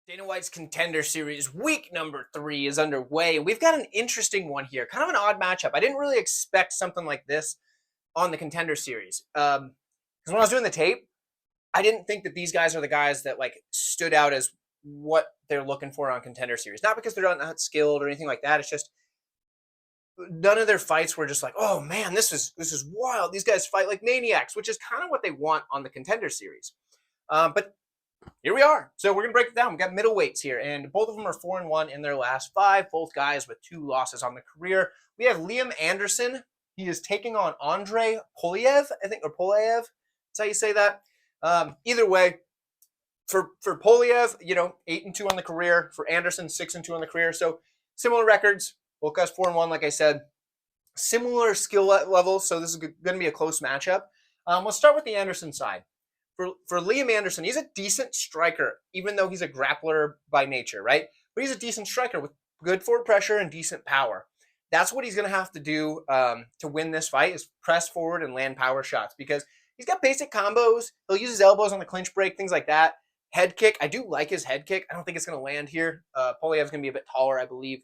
Dana White's Contender Series week number 3 is underway. We've got an interesting one here, kind of an odd matchup. I didn't really expect something like this on the Contender Series. Because when I was doing the tape, I didn't think that these guys are the guys that like stood out as what they're looking for on Contender Series. Not because they're not skilled or anything like that. It's just none of their fights were just like, oh man, this is wild. These guys fight like maniacs, which is kind of what they want on the Contender Series. But here we are. So we're going to break it down. We've got middleweights here, and both of them are 4-1 in their last 5. Both guys with 2 losses on the career. We have Liam Anderson. He is taking on Andrey Pulyaev, I think, or Pulyaev. That's how you say that. Either way, for Pulyaev, 8-2 on the career. For Anderson, 6-2 on the career. So similar records. Both guys 4-1, like I said. Similar skill levels, so this is going to be a close matchup. Let's start with the Anderson side. For Liam Anderson, he's a decent striker, even though he's a grappler by nature, right? But he's a decent striker with good forward pressure and decent power. That's what he's going to have to do to win this fight, is press forward and land power shots, because he's got basic combos. He'll use his elbows on the clinch break, things like that. Head kick, I do like his head kick. I don't think it's going to land here. Polyev's going to be a bit taller, I believe,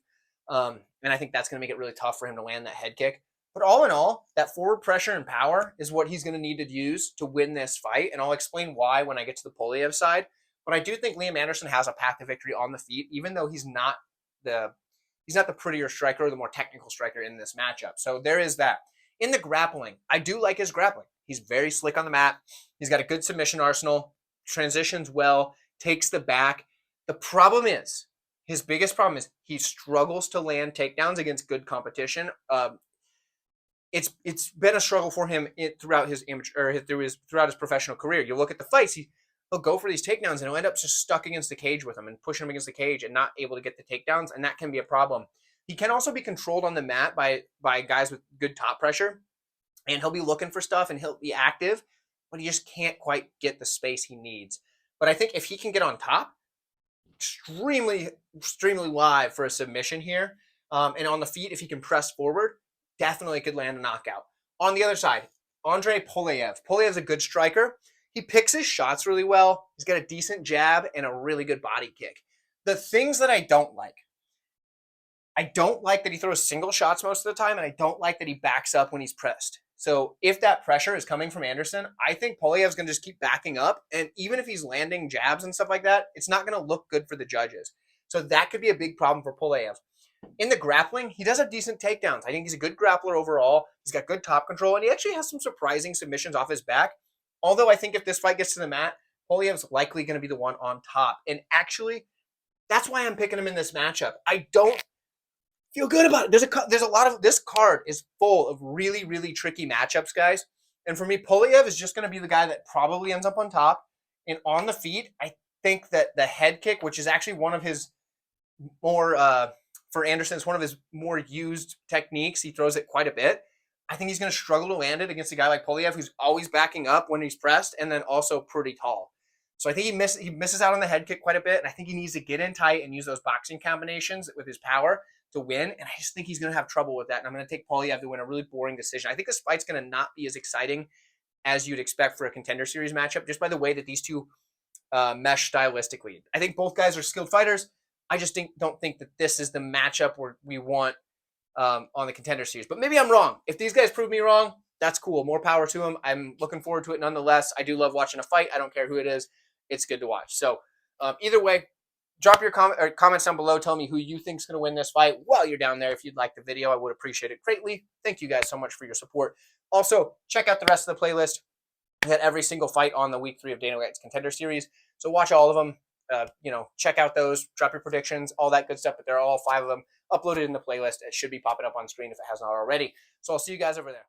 and I think that's going to make it really tough for him to land that head kick. But all in all, that forward pressure and power is what he's going to need to use to win this fight. And I'll explain why when I get to the Pulyaev side. But I do think Liam Anderson has a path to victory on the feet, even though he's not the prettier striker or the more technical striker in this matchup. So there is that. In the grappling, I do like his grappling. He's very slick on the mat. He's got a good submission arsenal, transitions well, takes the back. The problem is, his biggest problem is he struggles to land takedowns against good competition. It's been a struggle for him throughout his professional career. You look at the fights, he'll go for these takedowns and he'll end up just stuck against the cage with him and pushing him against the cage and not able to get the takedowns, and that can be a problem. He can also be controlled on the mat by guys with good top pressure, and he'll be looking for stuff and he'll be active, but he just can't quite get the space he needs. But I think if he can get on top, extremely live for a submission here, and on the feet, if he can press forward, definitely could land a knockout. On the other side, Andrey Pulyaev. Pulyev's a good striker. He picks his shots really well. He's got a decent jab and a really good body kick. The things that I don't like that he throws single shots most of the time, and I don't like that he backs up when he's pressed. So if that pressure is coming from Anderson, I think Pulyev's going to just keep backing up, and even if he's landing jabs and stuff like that, it's not going to look good for the judges. So that could be a big problem for Pulyaev. In the grappling, he does have decent takedowns. I think he's a good grappler overall. He's got good top control, and he actually has some surprising submissions off his back. Although I think if this fight gets to the mat, Pulyev's likely going to be the one on top. And actually, that's why I'm picking him in this matchup. I don't feel good about it. There's a lot of, this card is full of really, really tricky matchups, guys. And for me, Pulyaev is just going to be the guy that probably ends up on top. And on the feet, I think that the head kick, which is actually one of his more for Anderson, it's one of his more used techniques. He throws it quite a bit. I think he's going to struggle to land it against a guy like Pulyaev, who's always backing up when he's pressed, and then also pretty tall. So I think he misses out on the head kick quite a bit, and I think he needs to get in tight and use those boxing combinations with his power to win, and I just think he's going to have trouble with that, and I'm going to take Pulyaev to win a really boring decision. I think this fight's going to not be as exciting as you'd expect for a Contender Series matchup, just by the way that these two mesh stylistically. I think both guys are skilled fighters. I just don't think that this is the matchup where we want on the Contender Series. But maybe I'm wrong. If these guys prove me wrong, that's cool. More power to them. I'm looking forward to it nonetheless. I do love watching a fight. I don't care who it is. It's good to watch. So either way, drop your comments down below. Tell me who you think is going to win this fight while you're down there. If you'd like the video, I would appreciate it greatly. Thank you guys so much for your support. Also, check out the rest of the playlist. We had every single fight on the week 3 of Dana White's Contender Series. So watch all of them. Check out those, drop your predictions, all that good stuff, but they're all 5 of them uploaded in the playlist. It should be popping up on screen if it has not already. So I'll see you guys over there.